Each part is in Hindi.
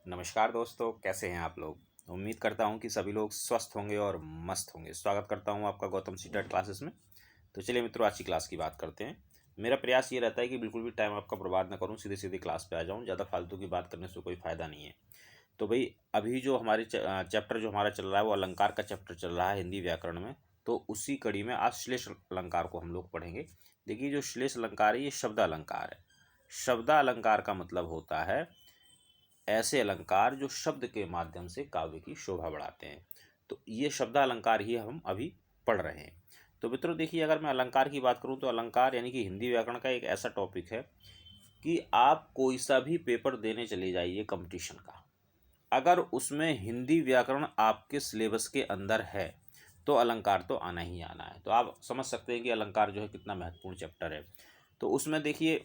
नमस्कार दोस्तों, कैसे हैं आप लोग। उम्मीद करता हूं कि सभी लोग स्वस्थ होंगे और मस्त होंगे। स्वागत करता हूं आपका गौतम सीटेट क्लासेस में। तो चलिए मित्रों, आज की क्लास की बात करते हैं। मेरा प्रयास ये रहता है कि बिल्कुल भी टाइम आपका बर्बाद ना करूं, सीधे सीधे क्लास पे आ जाऊं। ज़्यादा फालतू की बात करने से कोई फ़ायदा नहीं है। तो भाई, अभी जो हमारे चैप्टर जो हमारा चल रहा है वो अलंकार का चैप्टर चल रहा है हिंदी व्याकरण में। तो उसी कड़ी में आज श्लेष अलंकार को हम लोग पढ़ेंगे। देखिए, जो श्लेष अलंकार है ये शब्द अलंकार है। शब्द अलंकार का मतलब होता है ऐसे अलंकार जो शब्द के माध्यम से काव्य की शोभा बढ़ाते हैं। तो ये शब्द अलंकार ही हम अभी पढ़ रहे हैं। तो मित्रों देखिए, अगर मैं अलंकार की बात करूं तो अलंकार यानी कि हिंदी व्याकरण का एक ऐसा टॉपिक है कि आप कोई सा भी पेपर देने चले जाइए कंपटीशन का, अगर उसमें हिंदी व्याकरण आपके सिलेबस के अंदर है तो अलंकार तो आना ही आना है। तो आप समझ सकते हैं कि अलंकार जो है कितना महत्वपूर्ण चैप्टर है। तो उसमें देखिए,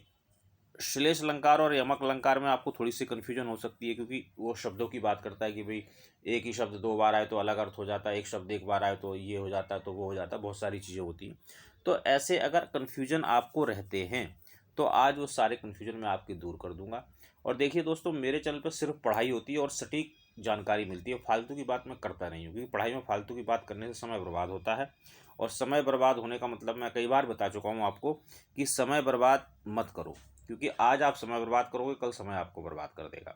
श्लेष अलंकार और यमक अलंकार में आपको थोड़ी सी कन्फ्यूजन हो सकती है, क्योंकि वो शब्दों की बात करता है कि भाई एक ही शब्द दो बार आए तो अलग अर्थ हो जाता है, एक शब्द एक बार आए तो ये हो जाता है, तो वो हो जाता है, बहुत सारी चीज़ें होती हैं। तो ऐसे अगर कन्फ्यूजन आपको रहते हैं तो आज वो सारे कन्फ्यूजन मैं आपकी दूर कर दूंगा। और देखिए दोस्तों, मेरे चैनल पर सिर्फ पढ़ाई होती है और सटीक जानकारी मिलती है। फालतू की बात मैं करता नहीं हूँ, क्योंकि पढ़ाई में फालतू की बात करने से समय बर्बाद होता है। और समय बर्बाद होने का मतलब मैं कई बार बता चुका हूँ आपको कि समय बर्बाद मत करो, क्योंकि आज आप समय बर्बाद करोगे, कल समय आपको बर्बाद कर देगा।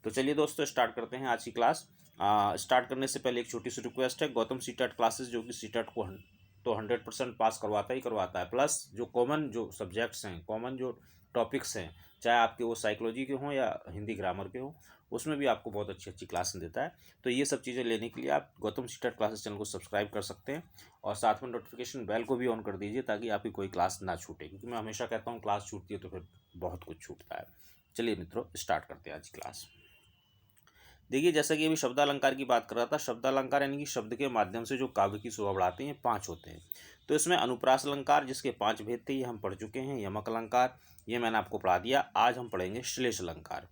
तो चलिए दोस्तों, स्टार्ट करते हैं आज की क्लास। स्टार्ट करने से पहले एक छोटी सी रिक्वेस्ट है। गौतम सीटेट क्लासेस जो कि सीटेट को तो 100% पास करवाता ही करवाता है, प्लस जो कॉमन जो सब्जेक्ट्स हैं, कॉमन जो टॉपिक्स हैं, चाहे आपके वो साइकोलॉजी के हों या हिंदी ग्रामर के हों, उसमें भी आपको बहुत अच्छी अच्छी क्लासें देता है। तो ये सब चीज़ें लेने के लिए आप गौतम सीटेट क्लासेस चैनल को सब्सक्राइब कर सकते हैं और साथ में नोटिफिकेशन बेल को भी ऑन कर दीजिए, ताकि आपकी कोई क्लास ना छूटे, क्योंकि मैं हमेशा कहता हूँ क्लास छूटती है तो फिर बहुत कुछ छूटता है। चलिए मित्रों, स्टार्ट करते हैं आज की क्लास। देखिए, जैसा कि अभी शब्दालंकार की बात कर रहा था, शब्दालंकार यानी कि शब्द के माध्यम से जो काव्य की शोभा बढ़ाते हैं, 5 होते हैं। तो इसमें अनुप्रास अलंकार जिसके 5 भेद थे, ये हम पढ़ चुके हैं। यमक अलंकार ये मैंने आपको पढ़ा दिया। आज हम पढ़ेंगे श्लेष अलंकार।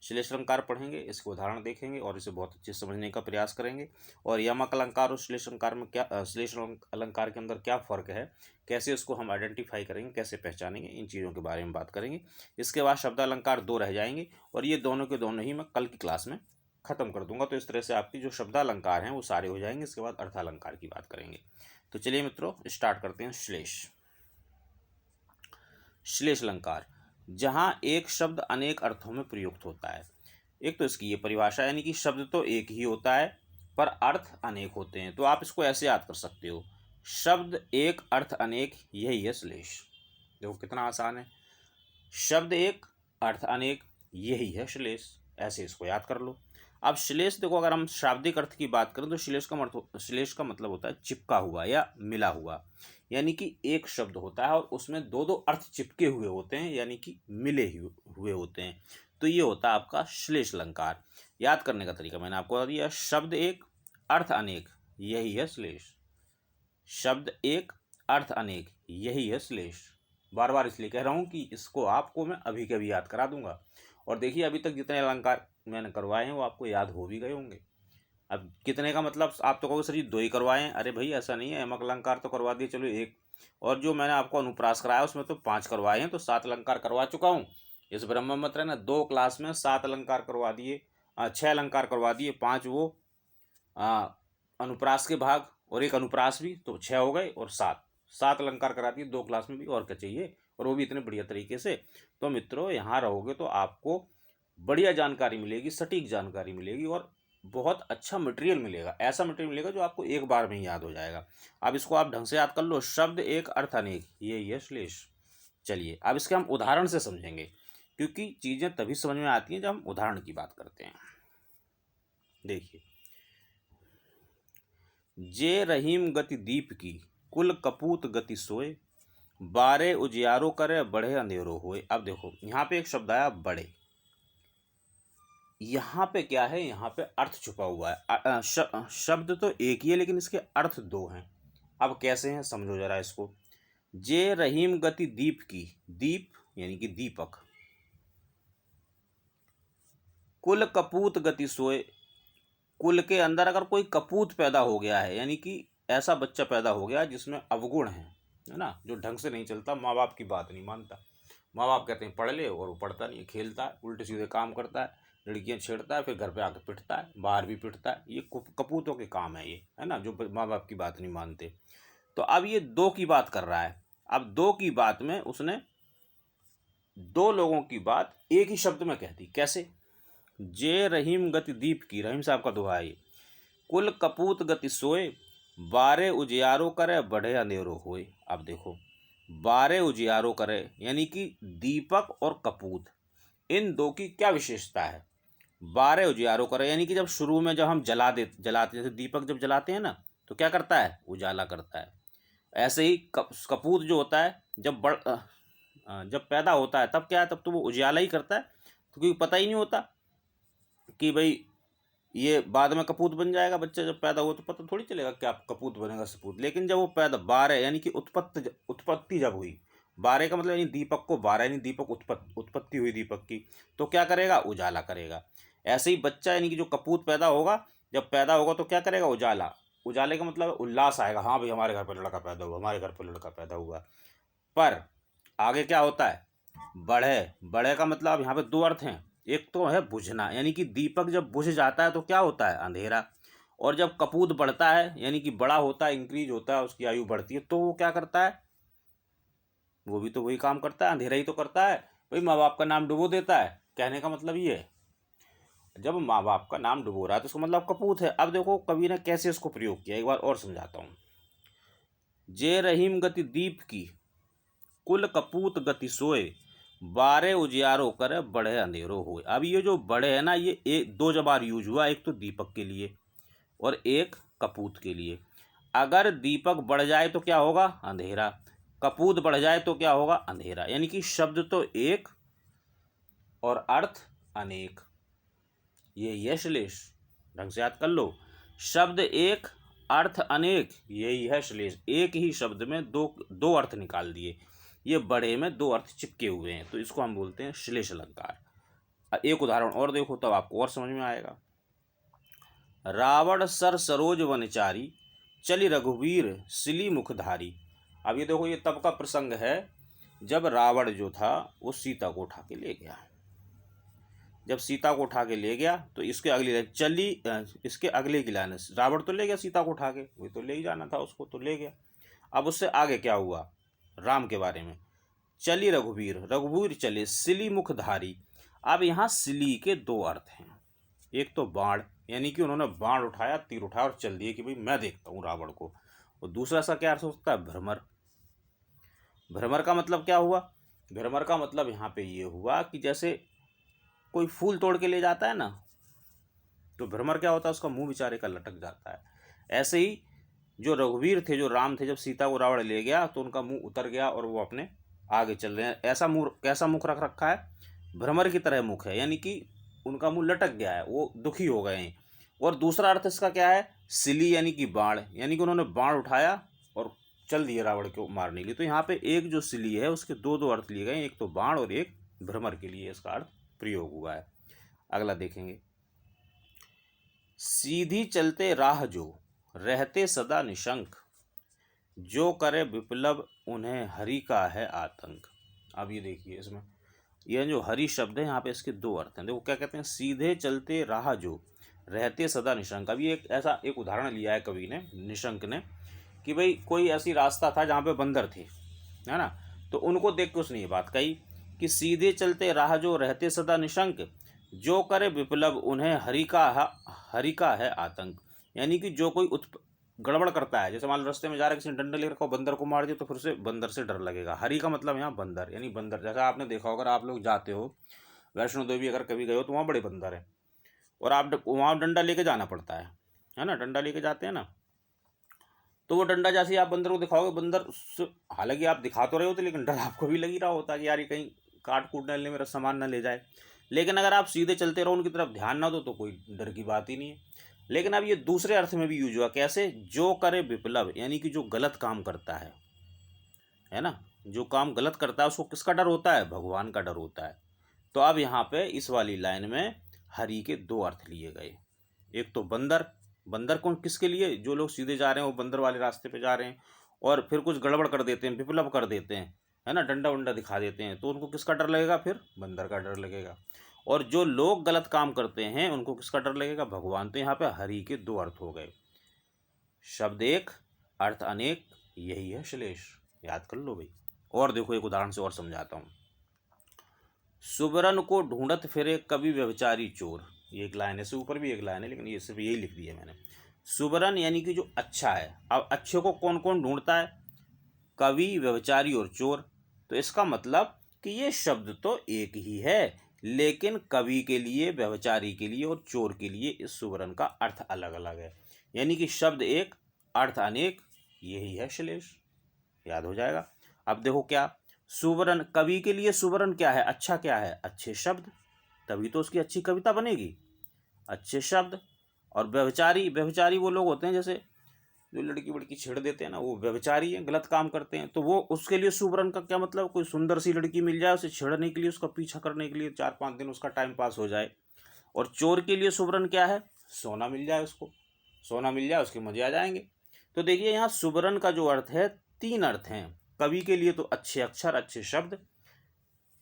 श्लेष अलंकार पढ़ेंगे, इसके उदाहरण देखेंगे और इसे बहुत अच्छे से समझने का प्रयास करेंगे। और यमक अलंकार और श्लेष अलंकार में क्या, श्लेष अलंकार के अंदर क्या फ़र्क है, कैसे उसको हम आइडेंटिफाई करेंगे, कैसे पहचानेंगे, इन चीज़ों के बारे में बात करेंगे। इसके बाद शब्दालंकार 2 रह जाएंगे और ये दोनों के दोनों ही मैं कल की क्लास में खत्म कर दूंगा। तो इस तरह से आपकी जो शब्दालंकार हैं वो सारे हो जाएंगे। इसके बाद अर्थालंकार की बात करेंगे। तो चलिए मित्रों, स्टार्ट करते हैं। श्लेष श्लेष अलंकार, जहां एक शब्द अनेक अर्थों में प्रयुक्त होता है। एक तो इसकी ये परिभाषा, यानी कि शब्द तो एक ही होता है पर अर्थ अनेक होते हैं। तो आप इसको ऐसे याद कर सकते हो, शब्द एक अर्थ अनेक, यही है श्लेष। देखो कितना आसान है, शब्द एक अर्थ अनेक, यही है श्लेष। ऐसे इसको याद कर लो। अब श्लेष देखो, अगर हम शाब्दिक अर्थ की बात करें तो श्लेष का मतलब होता है चिपका हुआ या मिला हुआ, यानी कि एक शब्द होता है और उसमें दो दो अर्थ चिपके हुए होते हैं, यानी कि मिले हुए होते हैं। तो ये होता है आपका श्लेष अलंकार। याद करने का तरीका मैंने आपको बता दिया, शब्द एक अर्थ अनेक, यही है श्लेष। शब्द एक अर्थ अनेक, यही है श्लेष। बार बार इसलिए कह रहा हूँ कि इसको आपको मैं अभी के अभी याद करा दूंगा। और देखिए, अभी तक जितने अलंकार मैंने करवाए हैं वो आपको याद हो भी गए होंगे। अब कितने का मतलब आप तो कहोगे सर जी 2 ही करवाए हैं। अरे भाई, ऐसा नहीं है, यमक अलंकार तो करवा दिए, चलो एक। और जो मैंने आपको अनुप्रास कराया उसमें तो 5 करवाए हैं, तो 7 अलंकार करवा चुका हूँ। इस ब्रह्म मत रहना, 2 क्लास में 7 अलंकार करवा दिए, 6 अलंकार करवा दिए, 5 वो अनुप्रास के भाग और एक अनुप्रास भी, तो 6 हो गए। और 7 अलंकार करा दिए 2 क्लास में भी, और क्या चाहिए, और वो भी इतने बढ़िया तरीके से। तो मित्रों, यहाँ रहोगे तो आपको बढ़िया जानकारी मिलेगी, सटीक जानकारी मिलेगी और बहुत अच्छा मटेरियल मिलेगा। ऐसा मटेरियल मिलेगा जो आपको एक बार में ही याद हो जाएगा। अब इसको आप ढंग से याद कर लो, शब्द एक अर्थ अनेक, ये है श्लेष। चलिए अब इसके हम उदाहरण से समझेंगे, क्योंकि चीज़ें तभी समझ में आती हैं जब हम उदाहरण की बात करते हैं। देखिए, जे रहीम गति दीप की, कुल कपूत गति सोए, बारे उजियारो करे, बढ़े अंधेरो होए। अब देखो, यहाँ पे एक शब्द आया बड़े। यहाँ पे क्या है, यहाँ पे अर्थ छुपा हुआ है। शब्द तो एक ही है लेकिन इसके अर्थ 2 हैं। अब कैसे हैं, समझो जरा इसको। जे रहीम गति दीप की, दीप यानी कि दीपक, कुल कपूत गति सोए, कुल के अंदर अगर कोई कपूत पैदा हो गया है, यानी कि ऐसा बच्चा पैदा हो गया जिसमें अवगुण है ना, जो ढंग से नहीं चलता, माँ बाप की बात नहीं मानता, माँ बाप कहते हैं पढ़ ले और वो पढ़ता नहीं, खेलता है, उल्टे सीधे काम करता है, लड़कियां छेड़ता है, फिर घर पे आके पिटता है, बाहर भी पिटता है। ये कपूतों के काम है ये, है ना, जो माँ बाप की बात नहीं मानते। तो अब ये दो की बात कर रहा है। अब दो की बात में उसने दो लोगों की बात एक ही शब्द में कह दी। कैसे? जे रहीम गति दीप की, रहीम साहब का दोहा है ये। कुल कपूत गति सोए, बारे उजियारो करे, बढ़े अंधेरो होए। अब देखो, बारे उजियारो करे यानी कि दीपक और कपूत, इन दो की क्या विशेषता है? बारे उजियारो करे यानी कि जब शुरू में जब हम जलाते जैसे दीपक जब जलाते हैं ना, तो क्या करता है? उजाला करता है। ऐसे ही कपूत जो होता है जब पैदा होता है तब क्या है? तब तो वो उजाला ही करता है, तो क्योंकि पता ही नहीं होता कि भाई ये बाद में कपूत बन जाएगा। बच्चा जब पैदा हुआ तो पता थोड़ी चलेगा क्या कपूत बनेगा सपूत। लेकिन जब वो पैदा बारह यानी कि उत्पत्ति जब हुई, बारह का मतलब यानी दीपक को बारह यानी दीपक उत्पत्ति हुई दीपक की, तो क्या करेगा? उजाला करेगा। ऐसे ही बच्चा यानी कि जो कपूत पैदा होगा, जब पैदा होगा तो क्या करेगा? उजाला। उजाले का मतलब उल्लास आएगा, हाँ भाई हमारे घर पर लड़का पैदा हुआ, हमारे घर पर लड़का पैदा हुआ। पर आगे क्या होता है? बढ़े। बढ़े का मतलब यहाँ पे दो अर्थ हैं। एक तो है बुझना, यानी कि दीपक जब बुझ जाता है तो क्या होता है? अंधेरा। और जब कपूत बढ़ता है यानी कि बड़ा होता है, इंक्रीज होता है, उसकी आयु बढ़ती है, तो वो क्या करता है? वो भी तो वही काम करता है, अंधेरा ही तो करता है भाई। माँ बाप का नाम डुबो देता है। कहने का मतलब ये है, जब माँ बाप का नाम डुबो रहा है तो उसका मतलब कपूत है। अब देखो कवि ने कैसे इसको प्रयोग किया, एक बार और समझाता हूँ। जे रहीम गति दीप की, कुल कपूत गति सोए, बारे उजियारो करे, बढ़े अंधेरो होए। अब ये जो बढ़े है ना, ये एक दो बार यूज हुआ, एक तो दीपक के लिए और एक कपूत के लिए। अगर दीपक बढ़ जाए तो क्या होगा? अंधेरा। कपूत बढ़ जाए तो क्या होगा? अंधेरा। यानी कि शब्द तो एक और अर्थ अनेक। ये यशलेश ढंग से याद कर लो। शब्द एक, अर्थ अनेक, यही है श्लेष। एक ही शब्द में दो अर्थ निकाल दिए। ये बड़े में दो अर्थ चिपके हुए हैं, तो इसको हम बोलते हैं श्लेष अलंकार। एक उदाहरण और देखो तब आपको और समझ में आएगा। रावण सर सरोज वनचारी, चली रघुवीर सिली मुखधारी। अब ये देखो, ये तब का प्रसंग है जब रावण जो था वो सीता को उठा के ले गया। जब सीता को उठा के ले गया तो इसके अगली लाइन चली, इसके अगले की लाइन, रावण तो ले गया सीता को उठा के, वही तो ले ही जाना था उसको, तो ले गया। अब उससे आगे क्या हुआ? राम के बारे में, चली रघुवीर, रघुवीर चले, सिली मुखधारी। अब यहाँ सिली के दो अर्थ हैं। एक तो बाण, यानी कि उन्होंने बाण उठाया, तीर उठाया और चल दिए कि भाई मैं देखता हूँ रावण को। और दूसरा सा क्या अर्थ होता है? भ्रमर। भ्रमर का मतलब क्या हुआ? भ्रमर का मतलब यहाँ पे ये हुआ कि जैसे कोई फूल तोड़ के ले जाता है ना, तो भ्रमर क्या होता है? उसका मुंह बेचारे का लटक जाता है। ऐसे ही जो रघुवीर थे, जो राम थे, जब सीता को रावण ले गया तो उनका मुंह उतर गया और वो अपने आगे चल रहे हैं। ऐसा मुंह, कैसा मुख रख रखा है? भ्रमर की तरह मुख है, यानी कि उनका मुंह लटक गया है, वो दुखी हो गए हैं। और दूसरा अर्थ इसका क्या है? सिली यानी कि बाण, यानी कि उन्होंने बाण उठाया और चल दिए रावण को मारने के लिए। तो यहाँ पे एक जो सिली है उसके दो अर्थ लिए गए, एक तो बाण और एक भ्रमर के लिए इसका अर्थ प्रयोग हुआ है। अगला देखेंगे। सीधी चलते राह जो, रहते सदा निशंक, जो करे विप्लव उन्हें हरि का है आतंक। अब ये देखिए, इसमें यह जो हरि शब्द है यहाँ पे इसके दो अर्थ हैं। देखो क्या कहते हैं? सीधे चलते राह जो, रहते सदा निशंक। अब ये एक ऐसा एक उदाहरण लिया है कवि ने, निशंक ने, कि भाई कोई ऐसी रास्ता था जहाँ पे बंदर थे, है ना, तो उनको देख के उसने ये बात कही कि सीधे चलते राह जो, रहते सदा निशंक, जो करे विप्लव उन्हें हरि का है आतंक। यानी कि जो कोई गड़बड़ करता है, जैसे मान लो रास्ते में जा रहा है, किसी ने डंडा लेकर रखा, बंदर को मार दिया, तो फिर से बंदर से डर लगेगा। हरि का मतलब यहाँ बंदर, यानी बंदर। जैसा आपने देखा होगा, आप लोग जाते हो वैष्णो देवी, अगर कभी गए हो तो वहाँ बड़े बंदर हैं, और आप वहाँ डंडा लेके जाना पड़ता है ना, डंडा लेके जाते हैं ना, तो वो डंडा जैसे आप बंदर को दिखाओगे, बंदर हालांकि आप दिखा तो रहे होते, लेकिन डर आपको भी लगी रहा होता है कि यार ये कहीं काट कूट डालने मेरा सामान ना ले जाए। लेकिन अगर आप सीधे चलते रहो, उनकी तरफ ध्यान ना दो, तो कोई डर की बात ही नहीं है। लेकिन अब ये दूसरे अर्थ में भी यूज हुआ। कैसे? जो करे विप्लव, यानी कि जो गलत काम करता है ना, जो काम गलत करता है उसको किसका डर होता है? भगवान का डर होता है। तो अब यहाँ पे इस वाली लाइन में हरि के दो अर्थ लिए गए। एक तो बंदर, बंदर कौन किसके लिए? जो लोग सीधे जा रहे हैं वो बंदर वाले रास्ते पे जा रहे हैं, और फिर कुछ गड़बड़ कर देते हैं, विप्लव कर देते हैं, है ना, डंडा वंडा दिखा देते हैं, तो उनको किसका डर लगेगा? फिर बंदर का डर लगेगा। और जो लोग गलत काम करते हैं उनको किसका डर लगेगा? भगवान। तो यहाँ पे हरि के दो अर्थ हो गए, शब्द एक अर्थ अनेक, यही है श्लेष। याद कर लो भाई। और देखो एक उदाहरण से और समझाता हूँ। सुबरन को ढूंढत फिरे कवि व्यभिचारी चोर, ये एक लाइन है, इससे ऊपर भी एक लाइन है लेकिन ये सिर्फ यही लिख दिया मैंने। सुबरन यानी कि जो अच्छा है। अब अच्छे को कौन कौन ढूंढता है? कवि, व्यभिचारी और चोर। तो इसका मतलब कि ये शब्द तो एक ही है, लेकिन कवि के लिए, व्यभिचारी के लिए और चोर के लिए इस सुबरन का अर्थ अलग अलग है। यानी कि शब्द एक अर्थ अनेक, यही है श्लेष। याद हो जाएगा। अब देखो क्या, सुबरन, कवि के लिए सुबरन क्या है? अच्छा क्या है? अच्छे शब्द, तभी तो उसकी अच्छी कविता बनेगी, अच्छे शब्द। और व्यभिचारी, व्यभिचारी वो लोग होते हैं जैसे जो लड़की वड़की छेड़ देते हैं ना, वो व्यभिचारी है, गलत काम करते हैं। तो वो, उसके लिए सुबरन का क्या मतलब? कोई सुंदर सी लड़की मिल जाए, उसे छेड़ने के लिए, उसका पीछा करने के लिए 4-5 दिन उसका टाइम पास हो जाए। और चोर के लिए सुबरन क्या है? सोना मिल जाए उसको, सोना मिल जाए, उसके मजे आ जाएंगे। तो देखिए यहाँ सुबरन का जो अर्थ है, 3 अर्थ हैं। कवि के लिए तो अच्छे अक्षर, अच्छे शब्द,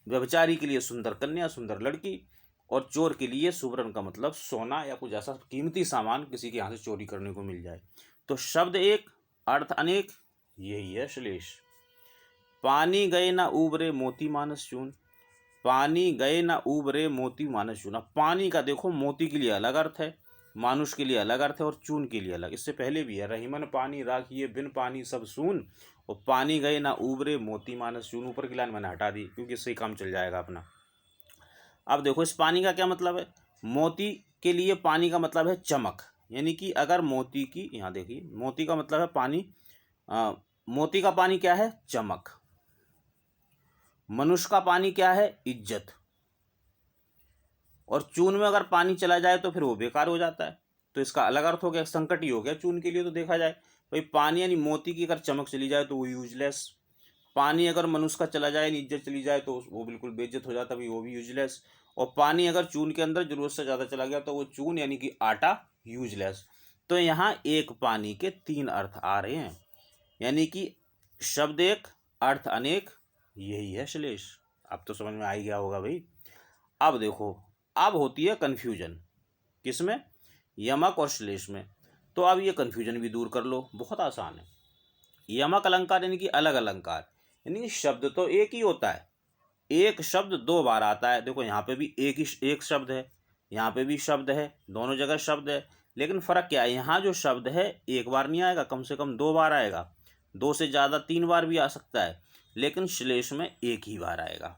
व्यभिचारी के लिए सुंदर कन्या, सुंदर लड़की, और चोर के लिए सुबरन का मतलब सोना या कुछ ऐसा कीमती सामान किसी के यहाँ से चोरी करने को मिल जाए। तो शब्द एक अर्थ अनेक, यही है श्लेष। पानी गए ना उबरे मोती मानस चून, पानी गए ना उबरे मोती मानस चून। अब पानी का देखो, मोती के लिए अलग अर्थ है, मानुष के लिए अलग अर्थ है और चून के लिए अलग। इससे पहले भी है, रहीमन पानी राखिए बिन पानी सब सून, और पानी गए ना उबरे मोती मानस चून। ऊपर की लाइन मैंने हटा दी क्योंकि इससे ही काम चल जाएगा अपना। अब देखो इस पानी का क्या मतलब है? मोती के लिए पानी का मतलब है चमक, यानी कि अगर मोती की, यहाँ देखिए, मोती का मतलब है पानी, मोती का पानी क्या है? चमक। मनुष्य का पानी क्या है? इज्जत। और चून में अगर पानी चला जाए तो फिर वो बेकार हो जाता है। तो इसका अलग अर्थ हो गया, संकट ही हो गया चून के लिए। तो देखा जाए भाई, पानी यानी मोती की अगर चमक चली जाए तो वो यूजलेस। पानी अगर मनुष्य का चला जाए, इज्जत चली जाए, तो वो बिल्कुल बेइज्जत हो जाता है, वो भी यूजलेस। और पानी अगर चून के अंदर जरूरत से ज़्यादा चला गया तो वो चून यानी कि आटा, यूजलेस। तो यहाँ एक पानी के 3 अर्थ आ रहे हैं, यानी कि शब्द एक अर्थ अनेक, यही है श्लेष। अब तो समझ में आ ही गया होगा भाई। अब देखो, अब होती है कन्फ्यूजन, किसमें? यमक और श्लेष में। तो अब ये कन्फ्यूजन भी दूर कर लो, बहुत आसान है। यमक अलंकार यानी कि अलग अलंकार, यानी कि शब्द तो एक ही होता है, एक शब्द 2 बार आता है। देखो यहाँ पे भी एक शब्द है, यहाँ पे भी शब्द है, दोनों जगह शब्द है। लेकिन फ़र्क क्या है? यहाँ जो शब्द है एक बार नहीं आएगा, कम से कम 2 बार आएगा, 2 से ज़्यादा 3 बार भी आ सकता है, लेकिन श्लेष में एक ही बार आएगा।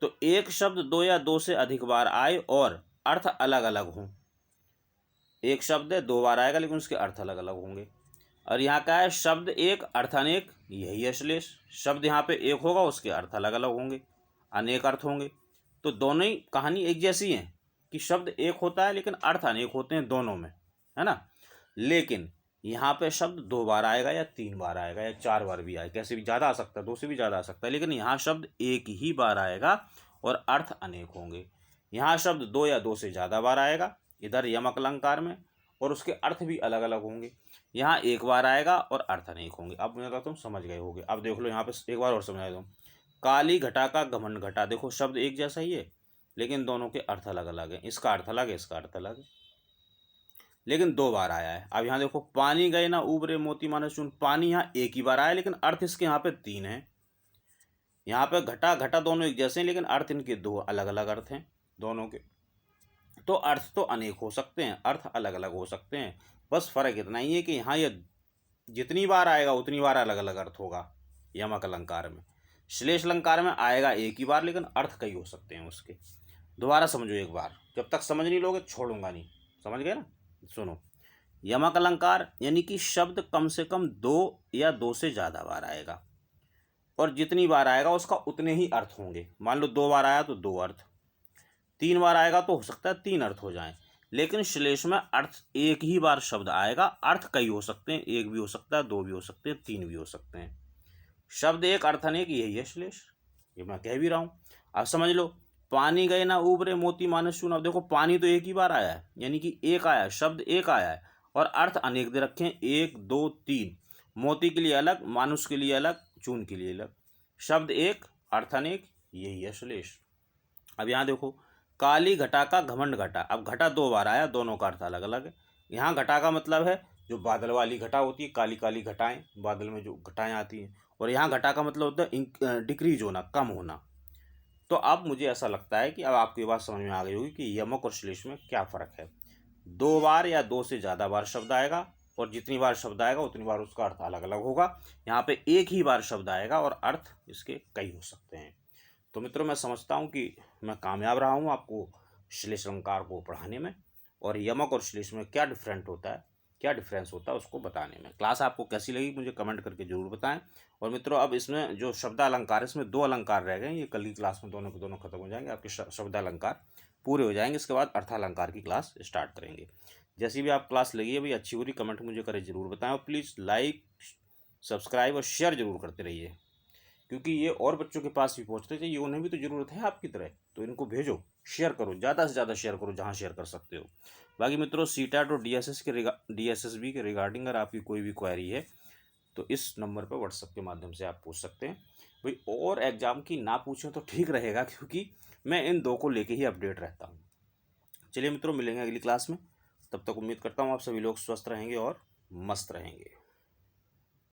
तो एक शब्द 2 या 2 से अधिक बार आए और अर्थ अलग अलग हों। एक शब्द है 2 बार आएगा लेकिन उसके अर्थ अलग अलग होंगे। और यहाँ क्या है? शब्द एक अर्थ अनेक, यही है श्लेष। शब्द यहाँ पे एक होगा, उसके अर्थ अलग अलग होंगे, अनेक अर्थ होंगे। तो दोनों ही कहानी एक जैसी है कि शब्द एक होता है लेकिन अर्थ अनेक होते हैं दोनों में, है ना। लेकिन यहाँ पे शब्द 2 बार आएगा या 3 बार आएगा या 4 बार भी आएगा, कैसे भी ज़्यादा आ सकता है, 2 से भी ज़्यादा आ सकता है। लेकिन यहाँ शब्द एक ही बार आएगा और अर्थ अनेक होंगे। यहाँ शब्द 2 या 2 से ज़्यादा बार आएगा इधर यमक अलंकार में, और उसके अर्थ भी अलग अलग होंगे। यहाँ एक बार आएगा और अर्थ अनेक होंगे। अब मुझे लगता है तुम समझ गए होगे। अब देख लो यहाँ पे एक बार और समझा दूँ। काली घटा का घमंड घटा, देखो शब्द एक जैसा ही है लेकिन दोनों के अर्थ अलग अलग हैं। इसका अर्थ अलग है, इसका अर्थ अलग है, लेकिन 2 बार आया है। अब यहाँ देखो, पानी गए ना उबरे मोती मानस चून, पानी यहाँ एक ही बार आया लेकिन अर्थ इसके यहाँ पे 3 हैं। यहाँ पे घटा घटा दोनों एक जैसे हैं लेकिन अर्थ इनके 2 अलग अलग अर्थ हैं दोनों के। तो अर्थ तो अनेक हो सकते हैं, अर्थ अलग अलग हो सकते हैं, बस फर्क इतना ही है कि यहाँ ये जितनी बार आएगा उतनी बार अलग अलग अर्थ होगा यमक अलंकार में। श्लेष अलंकार में आएगा एक ही बार लेकिन अर्थ कई हो सकते हैं उसके। दोबारा समझो एक बार, जब तक समझ नहीं लोगे छोड़ूंगा नहीं, समझ गए ना। सुनो, यमक अलंकार यानी कि शब्द कम से कम 2 या 2 से ज़्यादा बार आएगा, और जितनी बार आएगा उसका उतने ही अर्थ होंगे। मान लो 2 बार आया तो 2 अर्थ, 3 बार आएगा तो हो सकता है 3 अर्थ हो जाएं। लेकिन श्लेष में अर्थ एक ही बार शब्द आएगा, अर्थ कई हो सकते हैं, 1 भी हो सकता है, 2 भी हो सकते हैं, 3 भी हो सकते हैं। शब्द एक अर्थ अनेक, यही है श्लेष, ये मैं कह भी रहा हूँ। अब समझ लो, पानी गए ना उबरे मोती मानस चून। अब देखो पानी तो एक ही बार आया है, यानी कि एक आया है, शब्द एक आया है, और अर्थ अनेक दे रखे हैं, 1 2 3। मोती के लिए अलग, मानुष के लिए अलग, चून के लिए अलग। शब्द एक अर्थ अनेक, यही है श्लेष। अब यहाँ देखो, काली घटा का घमंड घटा। अब घटा 2 बार आया, दोनों का अर्थ अलग अलग है। यहाँ घटा का मतलब है जो बादल वाली घटा होती है, काली काली घटाएं, बादल में जो घटाएं आती हैं। और यहाँ घटा का मतलब होता है डिक्रीज होना, कम होना। तो अब मुझे ऐसा लगता है कि अब आपको ये बात समझ में आ गई होगी कि यमक और श्लेष में क्या फ़र्क है। 2 बार या 2 से ज़्यादा बार शब्द आएगा, और जितनी बार शब्द आएगा उतनी बार उसका अर्थ अलग अलग होगा। यहाँ पे एक ही बार शब्द आएगा और अर्थ इसके कई हो सकते हैं। तो मित्रों, मैं समझता हूँ कि मैं कामयाब रहा हूँ आपको श्लेष अलंकार को पढ़ाने में, और यमक और श्लेष में क्या डिफरेंस होता है उसको बताने में। क्लास आपको कैसी लगी मुझे कमेंट करके जरूर बताएं। और मित्रों, अब इसमें जो शब्द अलंकार है, इसमें 2 अलंकार रह गए, ये कल की क्लास में दोनों के दोनों खत्म हो जाएंगे, आपके शब्द अलंकार पूरे हो जाएंगे। इसके बाद अर्थालंकार की क्लास स्टार्ट करेंगे। जैसी भी आप क्लास लगी है भाई, अच्छी बुरी कमेंट मुझे करें जरूर बताएं, और प्लीज़ लाइक, सब्सक्राइब और शेयर जरूर करते रहिए, क्योंकि ये और बच्चों के पास भी पहुँचते चाहिए, उन्हें भी तो ज़रूरत है आपकी तरह। तो इनको भेजो, शेयर करो, ज़्यादा से ज़्यादा शेयर करो जहाँ शेयर कर सकते हो। बाकी मित्रों, सीटेट और DSSB के रिगार्डिंग अगर आपकी कोई भी क्वेरी है तो इस नंबर पर व्हाट्सएप के माध्यम से आप पूछ सकते हैं भाई। और एग्ज़ाम की ना पूछें तो ठीक रहेगा, क्योंकि मैं इन 2 को लेके ही अपडेट रहता हूँ। चलिए मित्रों, मिलेंगे अगली क्लास में। तब तक उम्मीद करता हूँ आप सभी लोग स्वस्थ रहेंगे और मस्त रहेंगे।